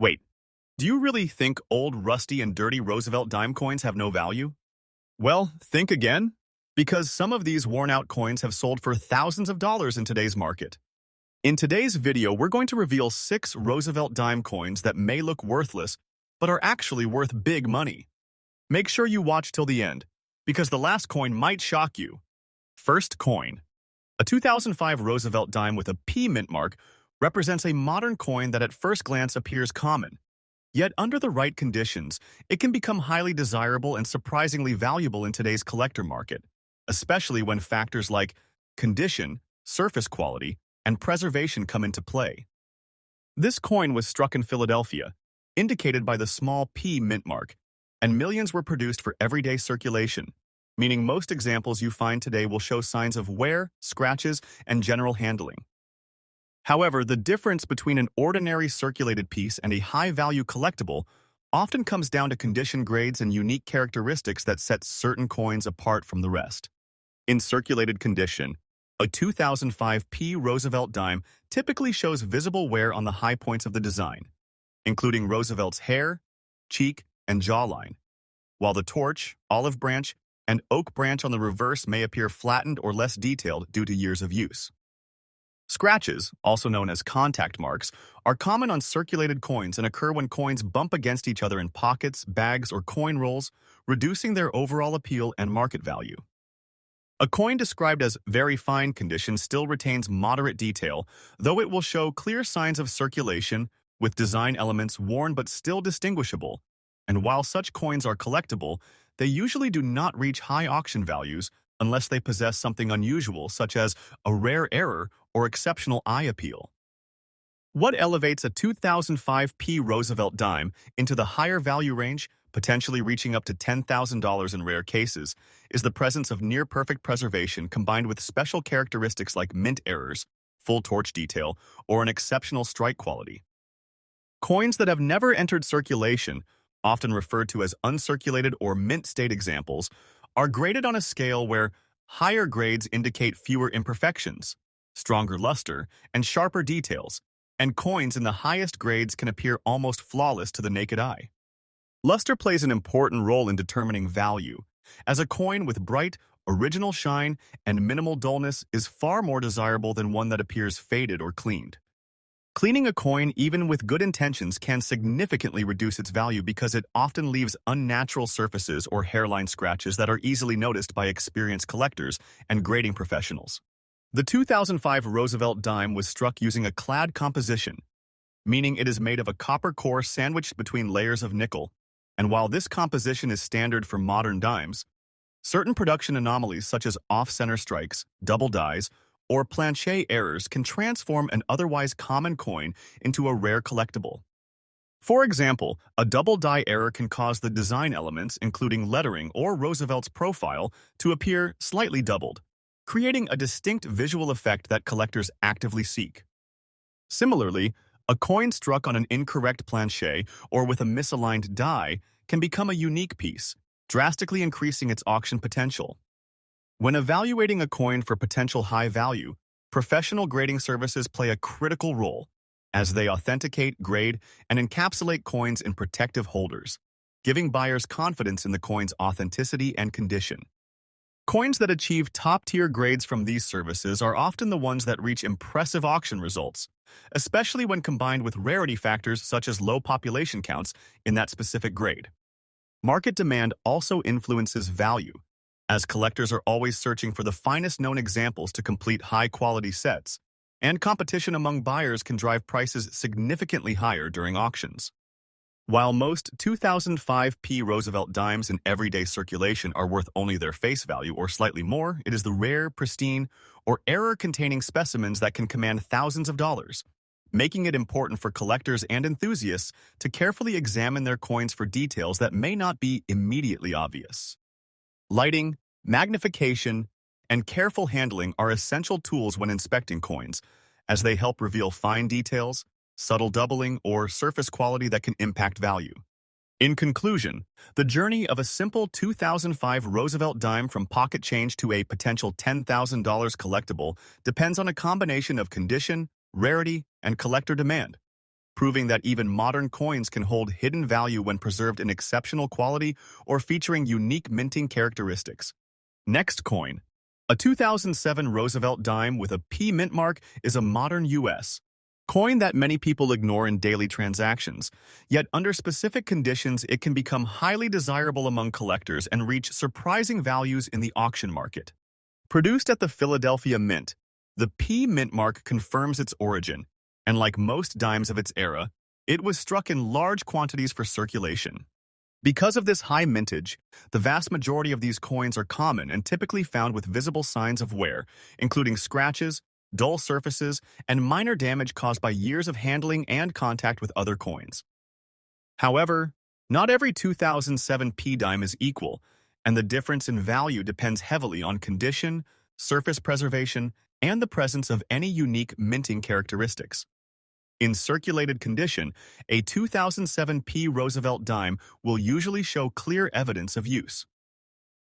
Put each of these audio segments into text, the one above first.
Wait, do you really think old, rusty, and dirty Roosevelt dime coins have no value? Well, think again, because some of these worn-out coins have sold for thousands of dollars in today's market. In today's video, we're going to reveal 6 Roosevelt dime coins that may look worthless, but are actually worth big money. Make sure you watch till the end, because the last coin might shock you. First coin. A 2005 Roosevelt dime with a P mint mark represents a modern coin that at first glance appears common. Yet under the right conditions, it can become highly desirable and surprisingly valuable in today's collector market, especially when factors like condition, surface quality, and preservation come into play. This coin was struck in Philadelphia, indicated by the small P mint mark, and millions were produced for everyday circulation, meaning most examples you find today will show signs of wear, scratches, and general handling. However, the difference between an ordinary circulated piece and a high-value collectible often comes down to condition grades and unique characteristics that set certain coins apart from the rest. In circulated condition, a 2005 P Roosevelt dime typically shows visible wear on the high points of the design, including Roosevelt's hair, cheek, and jawline, while the torch, olive branch, and oak branch on the reverse may appear flattened or less detailed due to years of use. Scratches, also known as contact marks, are common on circulated coins and occur when coins bump against each other in pockets, bags, or coin rolls, reducing their overall appeal and market value. A coin described as very fine condition still retains moderate detail, though it will show clear signs of circulation, with design elements worn but still distinguishable. And while such coins are collectible, they usually do not reach high auction values unless they possess something unusual, such as a rare error or exceptional eye appeal. What elevates a 2005 P Roosevelt dime into the higher value range, potentially reaching up to $10,000 in rare cases, is the presence of near-perfect preservation combined with special characteristics like mint errors, full torch detail, or an exceptional strike quality. Coins that have never entered circulation, often referred to as uncirculated or mint state examples, are graded on a scale where higher grades indicate fewer imperfections, stronger luster, and sharper details, and coins in the highest grades can appear almost flawless to the naked eye. Luster plays an important role in determining value, as a coin with bright, original shine and minimal dullness is far more desirable than one that appears faded or cleaned. Cleaning a coin, even with good intentions, can significantly reduce its value because it often leaves unnatural surfaces or hairline scratches that are easily noticed by experienced collectors and grading professionals. The 2005 Roosevelt dime was struck using a clad composition, meaning it is made of a copper core sandwiched between layers of nickel, and while this composition is standard for modern dimes, certain production anomalies such as off-center strikes, double dies, or planchet errors can transform an otherwise common coin into a rare collectible. For example, a double die error can cause the design elements, including lettering or Roosevelt's profile, to appear slightly doubled, creating a distinct visual effect that collectors actively seek. Similarly, a coin struck on an incorrect planchet or with a misaligned die can become a unique piece, drastically increasing its auction potential. When evaluating a coin for potential high value, professional grading services play a critical role, as they authenticate, grade, and encapsulate coins in protective holders, giving buyers confidence in the coin's authenticity and condition. Coins that achieve top-tier grades from these services are often the ones that reach impressive auction results, especially when combined with rarity factors such as low population counts in that specific grade. Market demand also influences value, as collectors are always searching for the finest known examples to complete high-quality sets, and competition among buyers can drive prices significantly higher during auctions. While most 2005 P Roosevelt dimes in everyday circulation are worth only their face value or slightly more, it is the rare, pristine, or error-containing specimens that can command thousands of dollars, making it important for collectors and enthusiasts to carefully examine their coins for details that may not be immediately obvious. Lighting, magnification, and careful handling are essential tools when inspecting coins, as they help reveal fine details, subtle doubling, or surface quality that can impact value. In conclusion, the journey of a simple 2005 Roosevelt dime from pocket change to a potential $10,000 collectible depends on a combination of condition, rarity, and collector demand. proving that even modern coins can hold hidden value when preserved in exceptional quality or featuring unique minting characteristics. Next coin. A 2007 Roosevelt dime with a P mint mark is a modern US coin that many people ignore in daily transactions, yet under specific conditions it can become highly desirable among collectors and reach surprising values in the auction market. Produced at the Philadelphia Mint, the P mint mark confirms its origin, and like most dimes of its era, it was struck in large quantities for circulation. Because of this high mintage, the vast majority of these coins are common and typically found with visible signs of wear, including scratches, dull surfaces, and minor damage caused by years of handling and contact with other coins. However, not every 2007 P dime is equal, and the difference in value depends heavily on condition, surface preservation, and the presence of any unique minting characteristics. In circulated condition, a 2007 P Roosevelt dime will usually show clear evidence of use.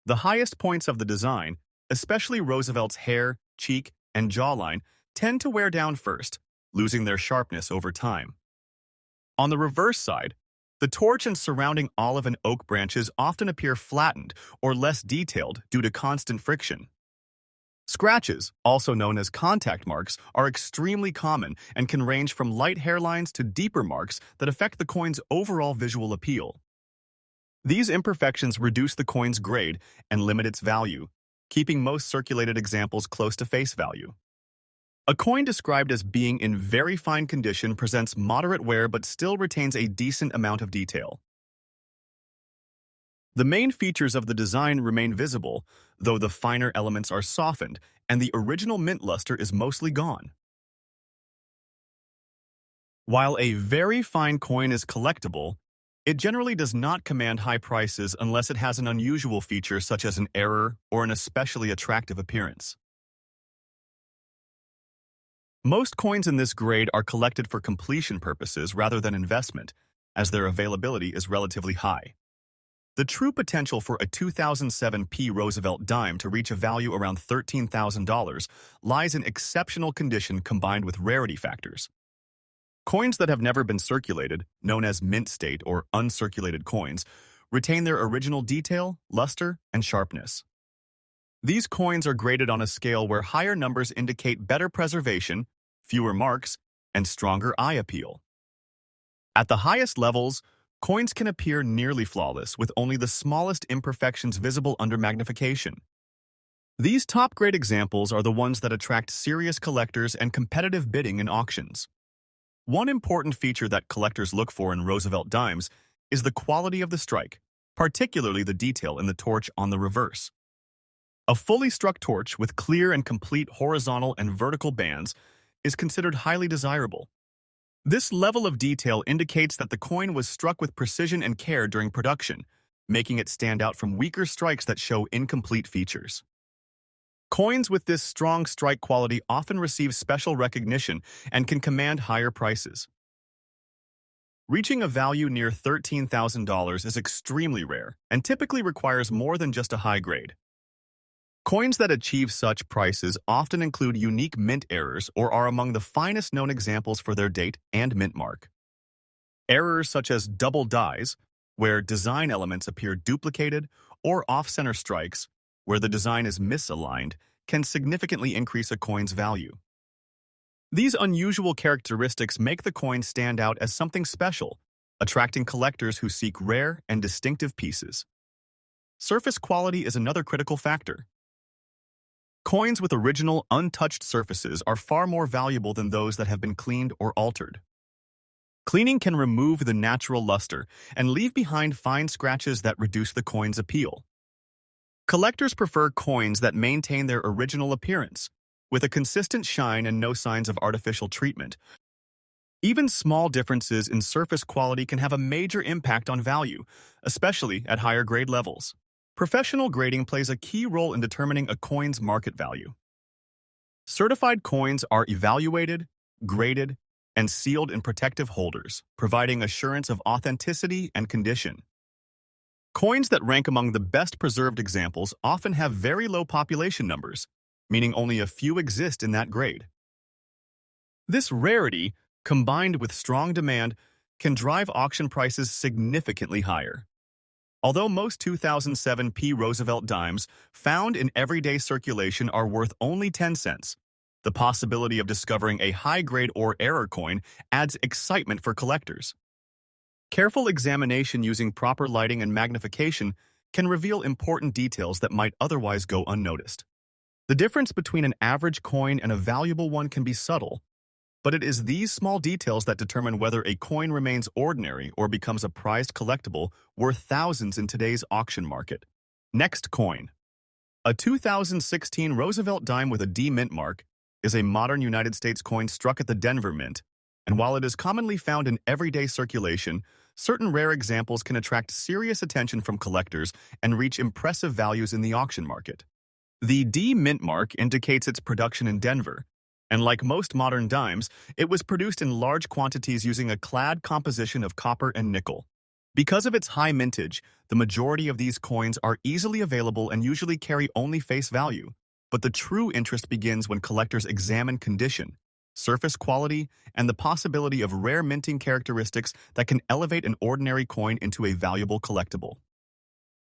The highest points of the design, especially Roosevelt's hair, cheek, and jawline, tend to wear down first, losing their sharpness over time. On the reverse side, the torch and surrounding olive and oak branches often appear flattened or less detailed due to constant friction. Scratches, also known as contact marks, are extremely common and can range from light hairlines to deeper marks that affect the coin's overall visual appeal. These imperfections reduce the coin's grade and limit its value, keeping most circulated examples close to face value. A coin described as being in very fine condition presents moderate wear but still retains a decent amount of detail. The main features of the design remain visible, though the finer elements are softened and the original mint luster is mostly gone. While a very fine coin is collectible, it generally does not command high prices unless it has an unusual feature such as an error or an especially attractive appearance. Most coins in this grade are collected for completion purposes rather than investment, as their availability is relatively high. The true potential for a 2007 P Roosevelt dime to reach a value around $13,000 lies in exceptional condition combined with rarity factors. Coins that have never been circulated, known as mint state or uncirculated coins, retain their original detail, luster, and sharpness. These coins are graded on a scale where higher numbers indicate better preservation, fewer marks, and stronger eye appeal. At the highest levels, coins can appear nearly flawless with only the smallest imperfections visible under magnification. These top-grade examples are the ones that attract serious collectors and competitive bidding in auctions. One important feature that collectors look for in Roosevelt dimes is the quality of the strike, particularly the detail in the torch on the reverse. A fully struck torch with clear and complete horizontal and vertical bands is considered highly desirable. This level of detail indicates that the coin was struck with precision and care during production, making it stand out from weaker strikes that show incomplete features. Coins with this strong strike quality often receive special recognition and can command higher prices. Reaching a value near $13,000 is extremely rare and typically requires more than just a high grade. Coins that achieve such prices often include unique mint errors or are among the finest known examples for their date and mint mark. Errors such as double dies, where design elements appear duplicated, or off-center strikes, where the design is misaligned, can significantly increase a coin's value. These unusual characteristics make the coin stand out as something special, attracting collectors who seek rare and distinctive pieces. Surface quality is another critical factor. Coins with original, untouched surfaces are far more valuable than those that have been cleaned or altered. Cleaning can remove the natural luster and leave behind fine scratches that reduce the coin's appeal. Collectors prefer coins that maintain their original appearance, with a consistent shine and no signs of artificial treatment. Even small differences in surface quality can have a major impact on value, especially at higher grade levels. Professional grading plays a key role in determining a coin's market value. Certified coins are evaluated, graded, and sealed in protective holders, providing assurance of authenticity and condition. Coins that rank among the best preserved examples often have very low population numbers, meaning only a few exist in that grade. This rarity combined with strong demand, can drive auction prices significantly higher. Although most 2007 P. Roosevelt dimes found in everyday circulation are worth only 10 cents, the possibility of discovering a high-grade or error coin adds excitement for collectors. Careful examination using proper lighting and magnification can reveal important details that might otherwise go unnoticed. The difference between an average coin and a valuable one can be subtle, but it is these small details that determine whether a coin remains ordinary or becomes a prized collectible worth thousands in today's auction market. Next coin. A 2016 Roosevelt dime with a D mint mark is a modern United States coin struck at the Denver Mint, and while it is commonly found in everyday circulation, certain rare examples can attract serious attention from collectors and reach impressive values in the auction market. The D mint mark indicates its production in Denver, and like most modern dimes, it was produced in large quantities using a clad composition of copper and nickel. Because of its high mintage, the majority of these coins are easily available and usually carry only face value, but the true interest begins when collectors examine condition, surface quality, and the possibility of rare minting characteristics that can elevate an ordinary coin into a valuable collectible.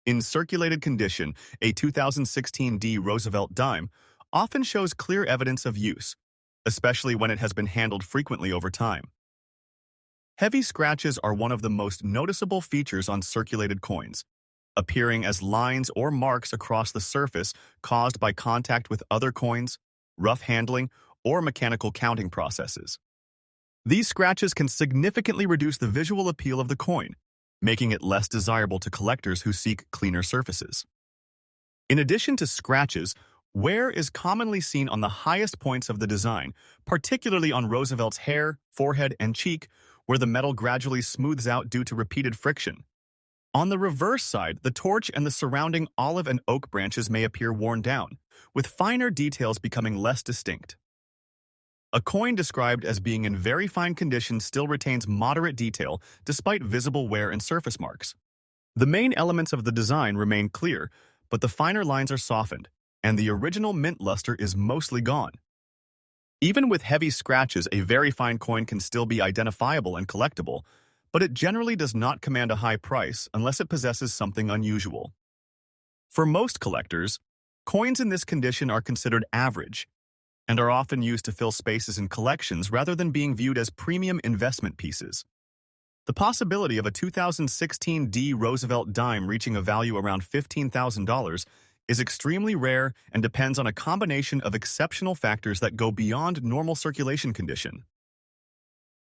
In circulated condition, a 2016 D Roosevelt dime often shows clear evidence of use, especially when it has been handled frequently over time. Heavy scratches are one of the most noticeable features on circulated coins, appearing as lines or marks across the surface caused by contact with other coins, rough handling, or mechanical counting processes. These scratches can significantly reduce the visual appeal of the coin, making it less desirable to collectors who seek cleaner surfaces. In addition to scratches, wear is commonly seen on the highest points of the design, particularly on Roosevelt's hair, forehead, and cheek, where the metal gradually smooths out due to repeated friction. On the reverse side, the torch and the surrounding olive and oak branches may appear worn down, with finer details becoming less distinct. A coin described as being in very fine condition still retains moderate detail despite visible wear and surface marks. The main elements of the design remain clear, but the finer lines are softened, and the original mint luster is mostly gone. Even with heavy scratches, a very fine coin can still be identifiable and collectible, but it generally does not command a high price unless it possesses something unusual. For most collectors, coins in this condition are considered average and are often used to fill spaces in collections rather than being viewed as premium investment pieces. The possibility of a 2016 D Roosevelt dime reaching a value around $15,000 is extremely rare and depends on a combination of exceptional factors that go beyond normal circulation condition.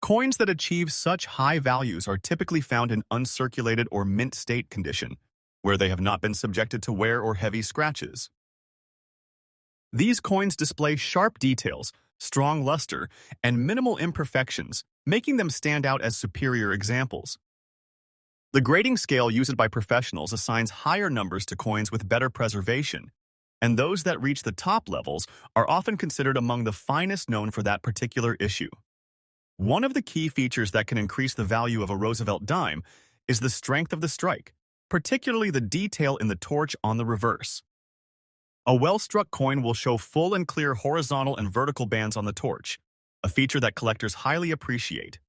Coins that achieve such high values are typically found in uncirculated or mint state condition, where they have not been subjected to wear or heavy scratches. These coins display sharp details, strong luster, and minimal imperfections, making them stand out as superior examples. The grading scale used by professionals assigns higher numbers to coins with better preservation, and those that reach the top levels are often considered among the finest known for that particular issue. One of the key features that can increase the value of a Roosevelt dime is the strength of the strike, particularly the detail in the torch on the reverse. A well-struck coin will show full and clear horizontal and vertical bands on the torch, a feature that collectors highly appreciate.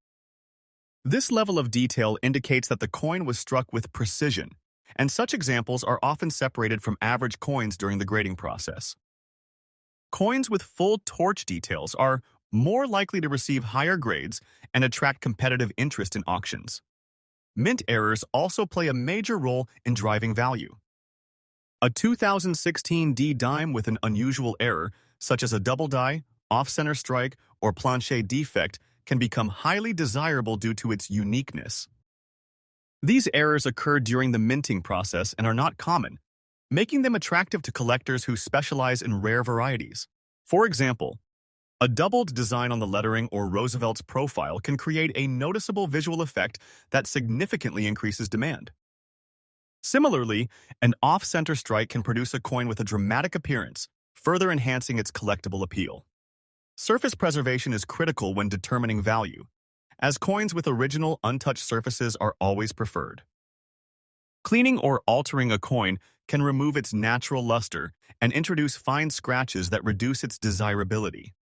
This level of detail indicates that the coin was struck with precision, and such examples are often separated from average coins during the grading process. Coins with full torch details are more likely to receive higher grades and attract competitive interest in auctions. Mint errors also play a major role in driving value. A 2016 D dime with an unusual error, such as a double die, off-center strike, or planche defect, can become highly desirable due to its uniqueness. These errors occur during the minting process and are not common, making them attractive to collectors who specialize in rare varieties. For example, a doubled design on the lettering or Roosevelt's profile can create a noticeable visual effect that significantly increases demand. Similarly, an off-center strike can produce a coin with a dramatic appearance, further enhancing its collectible appeal. Surface preservation is critical when determining value, as coins with original, untouched surfaces are always preferred. Cleaning or altering a coin can remove its natural luster and introduce fine scratches that reduce its desirability.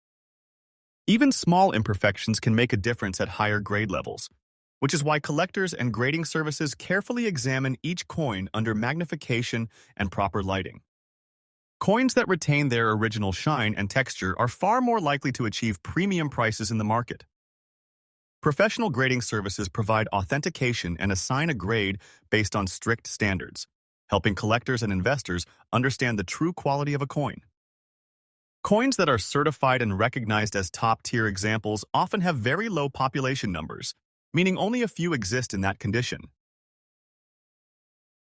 Even small imperfections can make a difference at higher grade levels, which is why collectors and grading services carefully examine each coin under magnification and proper lighting. Coins that retain their original shine and texture are far more likely to achieve premium prices in the market. Professional grading services provide authentication and assign a grade based on strict standards, helping collectors and investors understand the true quality of a coin. Coins that are certified and recognized as top-tier examples often have very low population numbers, meaning only a few exist in that condition.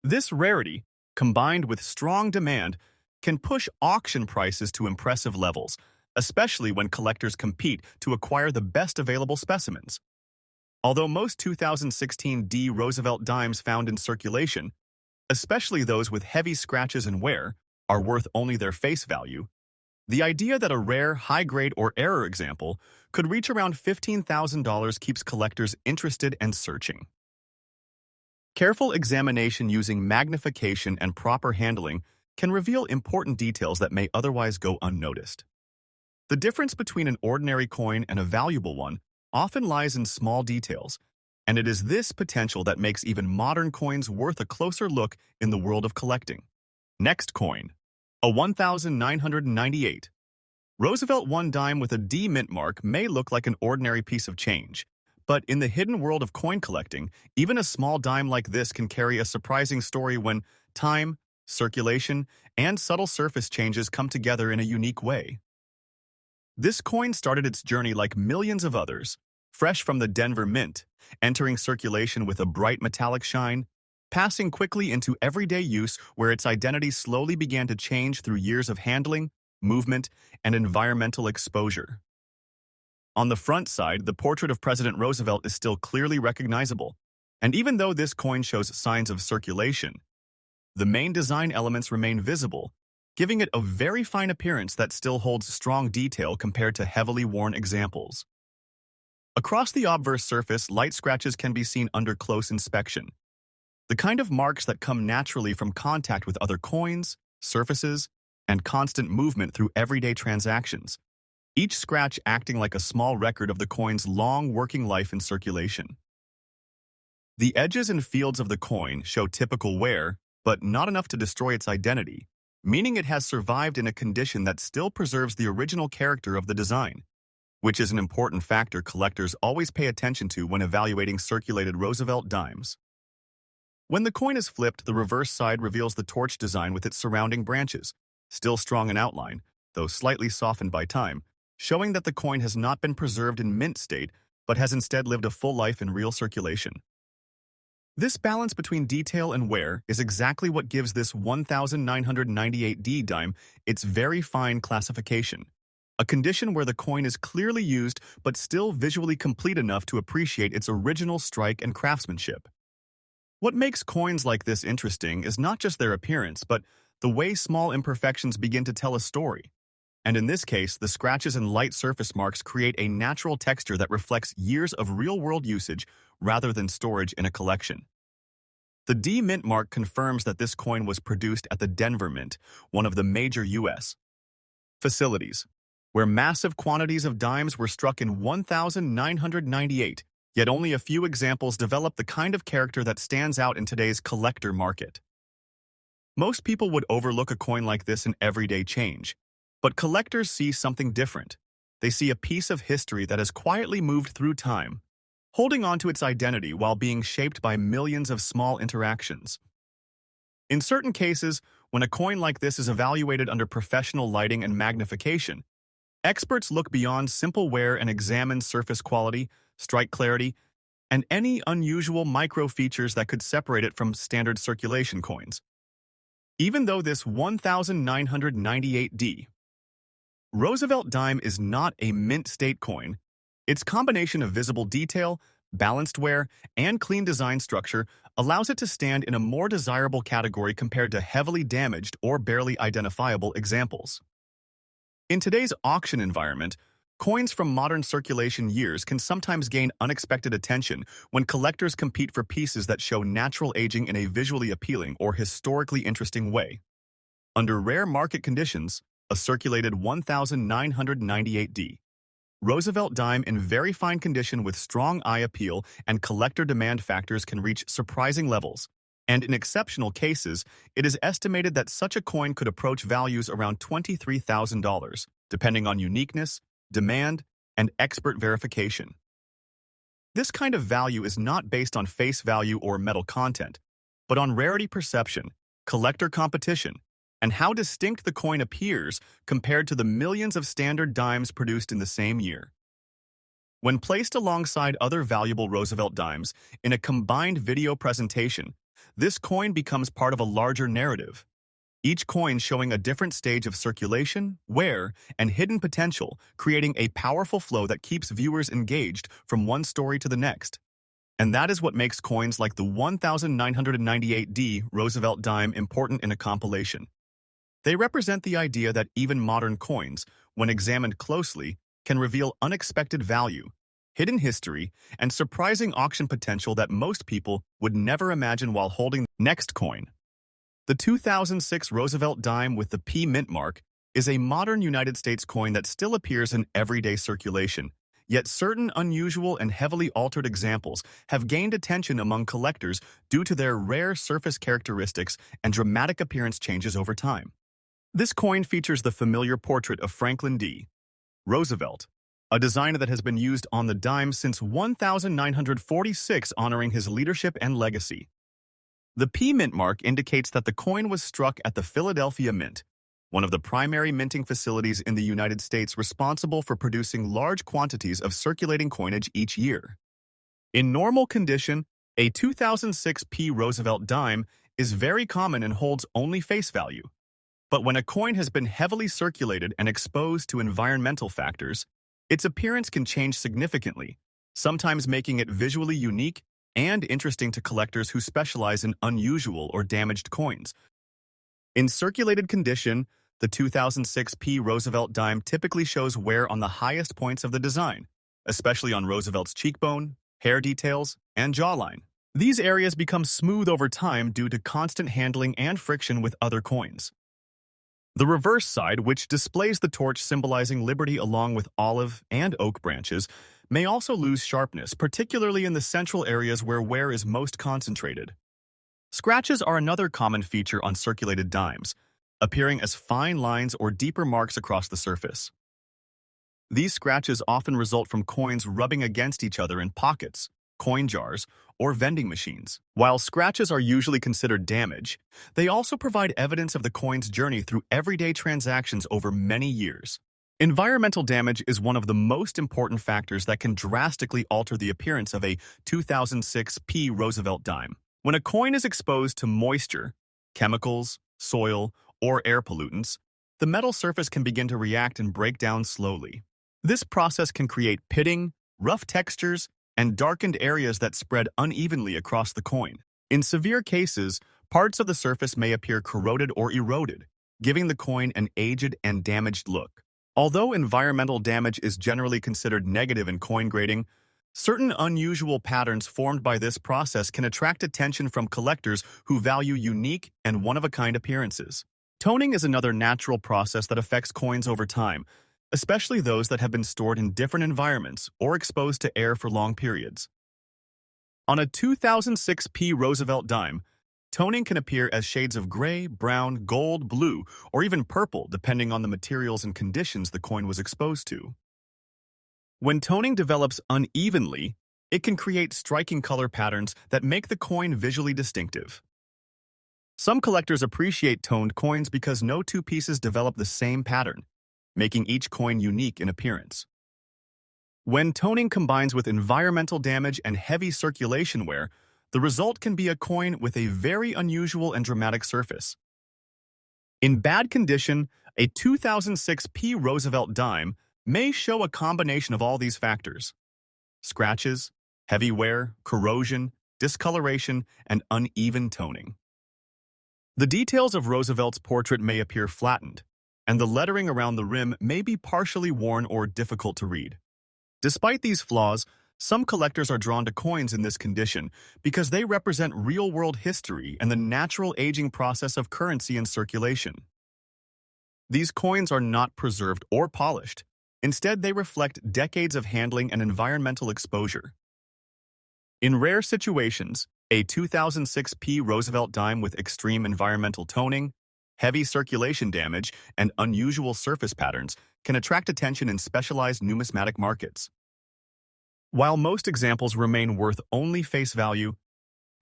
This rarity, combined with strong demand, can push auction prices to impressive levels, especially when collectors compete to acquire the best available specimens. Although most 2016 D Roosevelt dimes found in circulation, especially those with heavy scratches and wear, are worth only their face value, the idea that a rare, high-grade, or error example could reach around $15,000 keeps collectors interested and searching. Careful examination using magnification and proper handling can reveal important details that may otherwise go unnoticed. The difference between an ordinary coin and a valuable one often lies in small details, and it is this potential that makes even modern coins worth a closer look in the world of collecting. Next coin, a 1998. Roosevelt 1 dime with a D mint mark may look like an ordinary piece of change, but in the hidden world of coin collecting, even a small dime like this can carry a surprising story when time, circulation, and subtle surface changes come together in a unique way. This coin started its journey like millions of others, fresh from the Denver Mint, entering circulation with a bright metallic shine, passing quickly into everyday use where its identity slowly began to change through years of handling, movement, and environmental exposure. On the front side, the portrait of President Roosevelt is still clearly recognizable, and even though this coin shows signs of circulation, the main design elements remain visible, giving it a very fine appearance that still holds strong detail compared to heavily worn examples. Across the obverse surface, light scratches can be seen under close inspection, the kind of marks that come naturally from contact with other coins, surfaces, and constant movement through everyday transactions, each scratch acting like a small record of the coin's long working life in circulation. The edges and fields of the coin show typical wear, but not enough to destroy its identity, meaning it has survived in a condition that still preserves the original character of the design, which is an important factor collectors always pay attention to when evaluating circulated Roosevelt dimes. When the coin is flipped, the reverse side reveals the torch design with its surrounding branches, still strong in outline, though slightly softened by time, showing that the coin has not been preserved in mint state, but has instead lived a full life in real circulation. This balance between detail and wear is exactly what gives this 1998D dime its very fine classification, a condition where the coin is clearly used but still visually complete enough to appreciate its original strike and craftsmanship. What makes coins like this interesting is not just their appearance, but the way small imperfections begin to tell a story. And in this case, the scratches and light surface marks create a natural texture that reflects years of real-world usage rather than storage in a collection. The D Mint mark confirms that this coin was produced at the Denver Mint, one of the major U.S. facilities, where massive quantities of dimes were struck in 1998, yet only a few examples develop the kind of character that stands out in today's collector market. Most people would overlook a coin like this in everyday change, but collectors see something different. They see a piece of history that has quietly moved through time, holding on to its identity while being shaped by millions of small interactions. In certain cases, when a coin like this is evaluated under professional lighting and magnification, experts look beyond simple wear and examine surface quality, strike clarity, and any unusual micro-features that could separate it from standard circulation coins. Even though this 1998D Roosevelt dime is not a mint state coin, its combination of visible detail, balanced wear, and clean design structure allows it to stand in a more desirable category compared to heavily damaged or barely identifiable examples. In today's auction environment, coins from modern circulation years can sometimes gain unexpected attention when collectors compete for pieces that show natural aging in a visually appealing or historically interesting way. Under rare market conditions, a circulated 1998D Roosevelt dime in very fine condition with strong eye appeal and collector demand factors can reach surprising levels. And in exceptional cases, it is estimated that such a coin could approach values around $23,000, depending on uniqueness, demand, and expert verification. This kind of value is not based on face value or metal content, but on rarity perception, collector competition, and how distinct the coin appears compared to the millions of standard dimes produced in the same year. When placed alongside other valuable Roosevelt dimes in a combined video presentation, this coin becomes part of a larger narrative, each coin showing a different stage of circulation, wear, and hidden potential, creating a powerful flow that keeps viewers engaged from one story to the next. And that is what makes coins like the 1998D Roosevelt dime important in a compilation. They represent the idea that even modern coins, when examined closely, can reveal unexpected value, hidden history, and surprising auction potential that most people would never imagine while holding the next coin. The 2006 Roosevelt dime with the P mint mark is a modern United States coin that still appears in everyday circulation, yet certain unusual and heavily altered examples have gained attention among collectors due to their rare surface characteristics and dramatic appearance changes over time. This coin features the familiar portrait of Franklin D. Roosevelt, a design that has been used on the dime since 1946, honoring his leadership and legacy. The P mint mark indicates that the coin was struck at the Philadelphia Mint, one of the primary minting facilities in the United States responsible for producing large quantities of circulating coinage each year. In normal condition, a 2006 P Roosevelt dime is very common and holds only face value. But when a coin has been heavily circulated and exposed to environmental factors, its appearance can change significantly, sometimes making it visually unique and interesting to collectors who specialize in unusual or damaged coins. In circulated condition, the 2006 P Roosevelt dime typically shows wear on the highest points of the design, especially on Roosevelt's cheekbone, hair details, and jawline. These areas become smooth over time due to constant handling and friction with other coins. The reverse side, which displays the torch symbolizing liberty along with olive and oak branches, may also lose sharpness, particularly in the central areas where wear is most concentrated. Scratches are another common feature on circulated dimes, appearing as fine lines or deeper marks across the surface. These scratches often result from coins rubbing against each other in pockets, coin jars, or vending machines. While scratches are usually considered damage, they also provide evidence of the coin's journey through everyday transactions over many years. Environmental damage is one of the most important factors that can drastically alter the appearance of a 2006 P Roosevelt dime. When a coin is exposed to moisture, chemicals, soil, or air pollutants, the metal surface can begin to react and break down slowly. This process can create pitting, rough textures, and darkened areas that spread unevenly across the coin. In severe cases, parts of the surface may appear corroded or eroded, giving the coin an aged and damaged look. Although environmental damage is generally considered negative in coin grading, certain unusual patterns formed by this process can attract attention from collectors who value unique and one-of-a-kind appearances. Toning is another natural process that affects coins over time, especially those that have been stored in different environments or exposed to air for long periods. On a 2006 P Roosevelt dime, toning can appear as shades of gray, brown, gold, blue, or even purple depending on the materials and conditions the coin was exposed to. When toning develops unevenly, it can create striking color patterns that make the coin visually distinctive. Some collectors appreciate toned coins because no two pieces develop the same pattern, making each coin unique in appearance. When toning combines with environmental damage and heavy circulation wear, the result can be a coin with a very unusual and dramatic surface. In bad condition, a 2006 P Roosevelt dime may show a combination of all these factors: scratches, heavy wear, corrosion, discoloration, and uneven toning. The details of Roosevelt's portrait may appear flattened, and the lettering around the rim may be partially worn or difficult to read. Despite these flaws, some collectors are drawn to coins in this condition because they represent real-world history and the natural aging process of currency in circulation. These coins are not preserved or polished. Instead, they reflect decades of handling and environmental exposure. In rare situations, a 2006 P. Roosevelt dime with extreme environmental toning, heavy circulation damage, and unusual surface patterns can attract attention in specialized numismatic markets. While most examples remain worth only face value,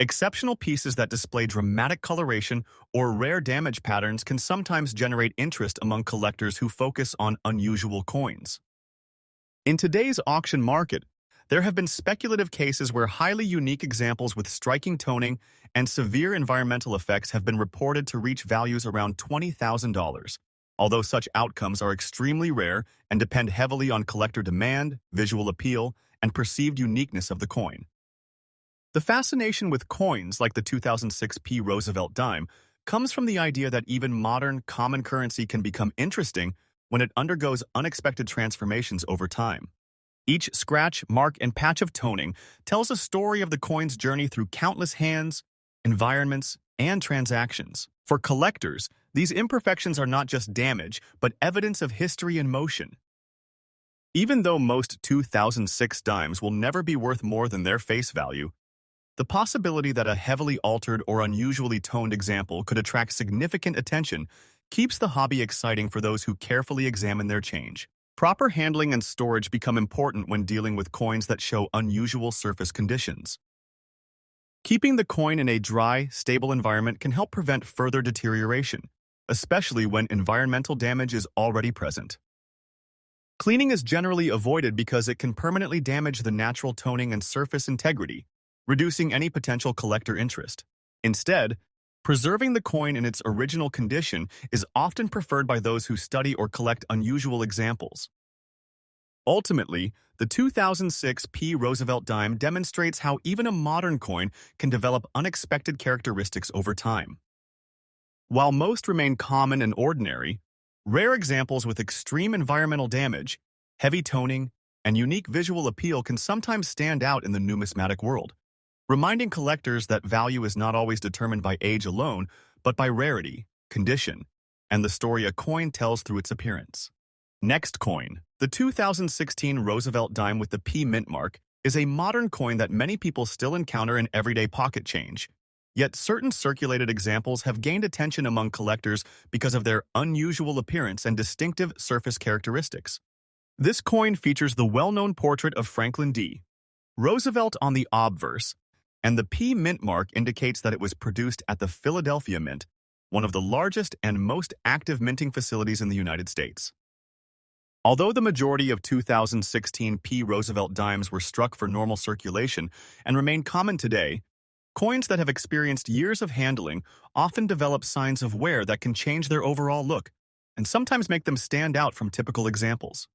exceptional pieces that display dramatic coloration or rare damage patterns can sometimes generate interest among collectors who focus on unusual coins. In today's auction market, there have been speculative cases where highly unique examples with striking toning and severe environmental effects have been reported to reach values around $20,000, although such outcomes are extremely rare and depend heavily on collector demand, visual appeal, and perceived uniqueness of the coin. The fascination with coins like the 2006 P. Roosevelt dime comes from the idea that even modern, common currency can become interesting when it undergoes unexpected transformations over time. Each scratch, mark, and patch of toning tells a story of the coin's journey through countless hands, environments, and transactions. For collectors, these imperfections are not just damage, but evidence of history and motion. Even though most 2006 dimes will never be worth more than their face value, the possibility that a heavily altered or unusually toned example could attract significant attention keeps the hobby exciting for those who carefully examine their change. Proper handling and storage become important when dealing with coins that show unusual surface conditions. Keeping the coin in a dry, stable environment can help prevent further deterioration, especially when environmental damage is already present. Cleaning is generally avoided because it can permanently damage the natural toning and surface integrity, reducing any potential collector interest. Instead, preserving the coin in its original condition is often preferred by those who study or collect unusual examples. Ultimately, the 2006 P. Roosevelt dime demonstrates how even a modern coin can develop unexpected characteristics over time. While most remain common and ordinary, rare examples with extreme environmental damage, heavy toning, and unique visual appeal can sometimes stand out in the numismatic world, reminding collectors that value is not always determined by age alone, but by rarity, condition, and the story a coin tells through its appearance. Next coin, the 2016 Roosevelt dime with the P mint mark, is a modern coin that many people still encounter in everyday pocket change. Yet certain circulated examples have gained attention among collectors because of their unusual appearance and distinctive surface characteristics. This coin features the well-known portrait of Franklin D. Roosevelt on the obverse, and the P mint mark indicates that it was produced at the Philadelphia Mint, one of the largest and most active minting facilities in the United States. Although the majority of 2016 P. Roosevelt dimes were struck for normal circulation and remain common today, coins that have experienced years of handling often develop signs of wear that can change their overall look and sometimes make them stand out from typical examples.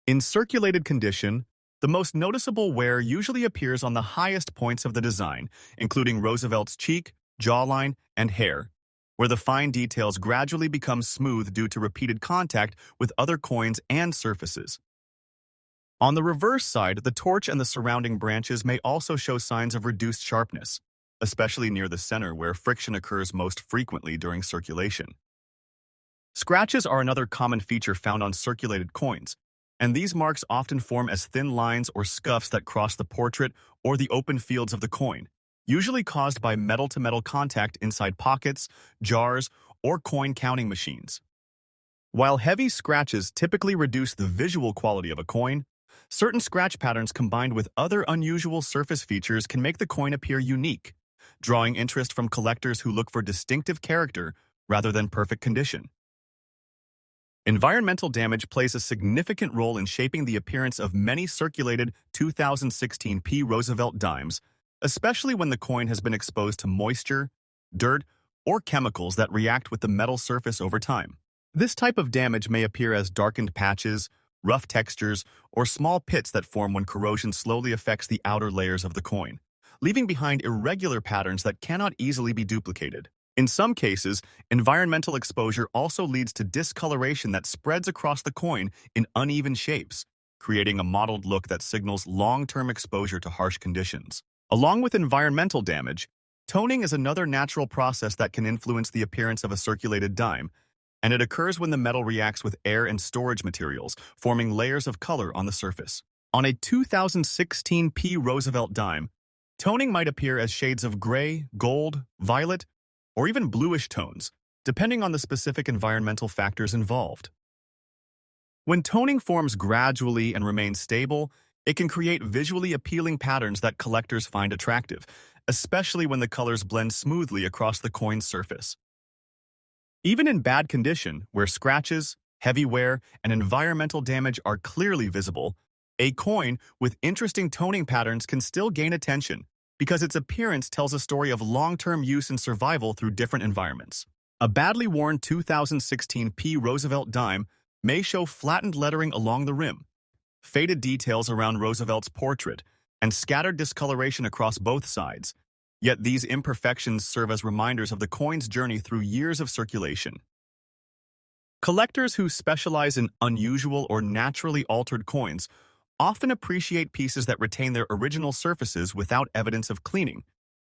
In circulated condition, the most noticeable wear usually appears on the highest points of the design, including Roosevelt's cheek, jawline, and hair, where the fine details gradually become smooth due to repeated contact with other coins and surfaces. On the reverse side, the torch and the surrounding branches may also show signs of reduced sharpness, especially near the center where friction occurs most frequently during circulation. Scratches are another common feature found on circulated coins, and these marks often form as thin lines or scuffs that cross the portrait or the open fields of the coin, usually caused by metal-to-metal contact inside pockets, jars, or coin counting machines. While heavy scratches typically reduce the visual quality of a coin, certain scratch patterns combined with other unusual surface features can make the coin appear unique, drawing interest from collectors who look for distinctive character rather than perfect condition. Environmental damage plays a significant role in shaping the appearance of many circulated 2016 P. Roosevelt dimes, especially when the coin has been exposed to moisture, dirt, or chemicals that react with the metal surface over time. This type of damage may appear as darkened patches, rough textures, or small pits that form when corrosion slowly affects the outer layers of the coin, leaving behind irregular patterns that cannot easily be duplicated. In some cases, environmental exposure also leads to discoloration that spreads across the coin in uneven shapes, creating a mottled look that signals long-term exposure to harsh conditions. Along with environmental damage, toning is another natural process that can influence the appearance of a circulated dime, and it occurs when the metal reacts with air and storage materials, forming layers of color on the surface. On a 2016 P. Roosevelt dime, toning might appear as shades of gray, gold, violet, or even bluish tones, depending on the specific environmental factors involved. When toning forms gradually and remains stable, it can create visually appealing patterns that collectors find attractive, especially when the colors blend smoothly across the coin's surface. Even in bad condition, where scratches, heavy wear, and environmental damage are clearly visible, a coin with interesting toning patterns can still gain attention because its appearance tells a story of long-term use and survival through different environments. A badly worn 2016 P. Roosevelt dime may show flattened lettering along the rim, faded details around Roosevelt's portrait, and scattered discoloration across both sides. Yet these imperfections serve as reminders of the coin's journey through years of circulation. Collectors who specialize in unusual or naturally altered coins often appreciate pieces that retain their original surfaces without evidence of cleaning,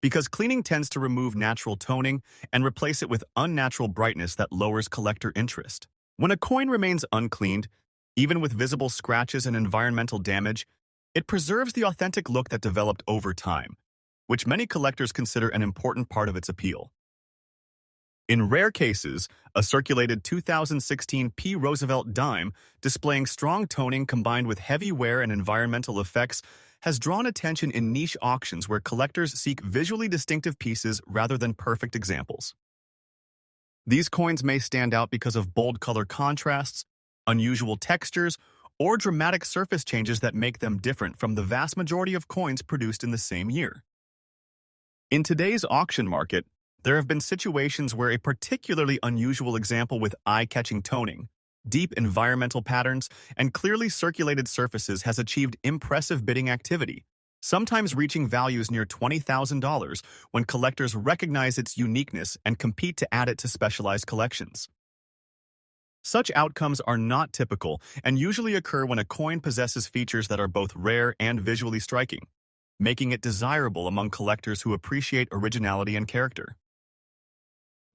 because cleaning tends to remove natural toning and replace it with unnatural brightness that lowers collector interest. When a coin remains uncleaned, even with visible scratches and environmental damage, it preserves the authentic look that developed over time, which many collectors consider an important part of its appeal. In rare cases, a circulated 2016 P. Roosevelt dime displaying strong toning combined with heavy wear and environmental effects has drawn attention in niche auctions where collectors seek visually distinctive pieces rather than perfect examples. These coins may stand out because of bold color contrasts, unusual textures, or dramatic surface changes that make them different from the vast majority of coins produced in the same year. In today's auction market, there have been situations where a particularly unusual example with eye-catching toning, deep environmental patterns, and clearly circulated surfaces has achieved impressive bidding activity, sometimes reaching values near $20,000 when collectors recognize its uniqueness and compete to add it to specialized collections. Such outcomes are not typical and usually occur when a coin possesses features that are both rare and visually striking, making it desirable among collectors who appreciate originality and character.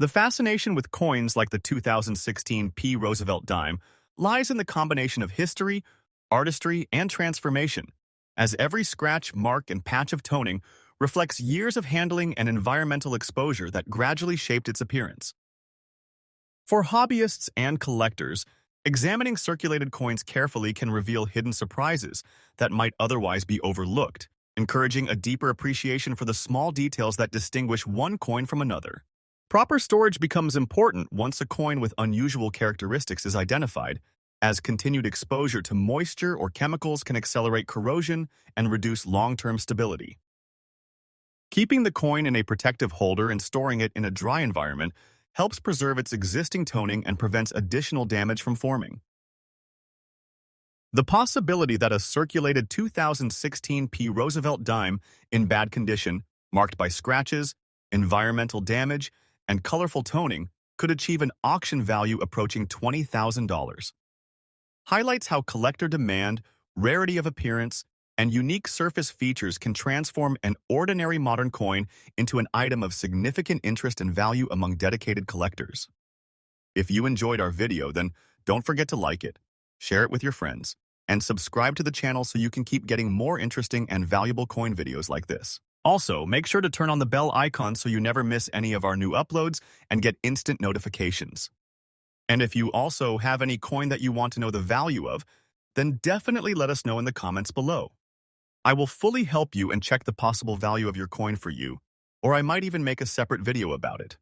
The fascination with coins like the 2016 P. Roosevelt dime lies in the combination of history, artistry, and transformation, as every scratch, mark, and patch of toning reflects years of handling and environmental exposure that gradually shaped its appearance. For hobbyists and collectors, examining circulated coins carefully can reveal hidden surprises that might otherwise be overlooked, encouraging a deeper appreciation for the small details that distinguish one coin from another. Proper storage becomes important once a coin with unusual characteristics is identified, as continued exposure to moisture or chemicals can accelerate corrosion and reduce long-term stability. Keeping the coin in a protective holder and storing it in a dry environment helps preserve its existing toning and prevents additional damage from forming. The possibility that a circulated 2016 P. Roosevelt dime in bad condition, marked by scratches, environmental damage, and colorful toning, could achieve an auction value approaching $20,000. Highlights how collector demand, rarity of appearance, and unique surface features can transform an ordinary modern coin into an item of significant interest and value among dedicated collectors. If you enjoyed our video, then don't forget to like it, share it with your friends, and subscribe to the channel so you can keep getting more interesting and valuable coin videos like this. Also, make sure to turn on the bell icon so you never miss any of our new uploads and get instant notifications. And if you also have any coin that you want to know the value of, then definitely let us know in the comments below. I will fully help you and check the possible value of your coin for you, or I might even make a separate video about it.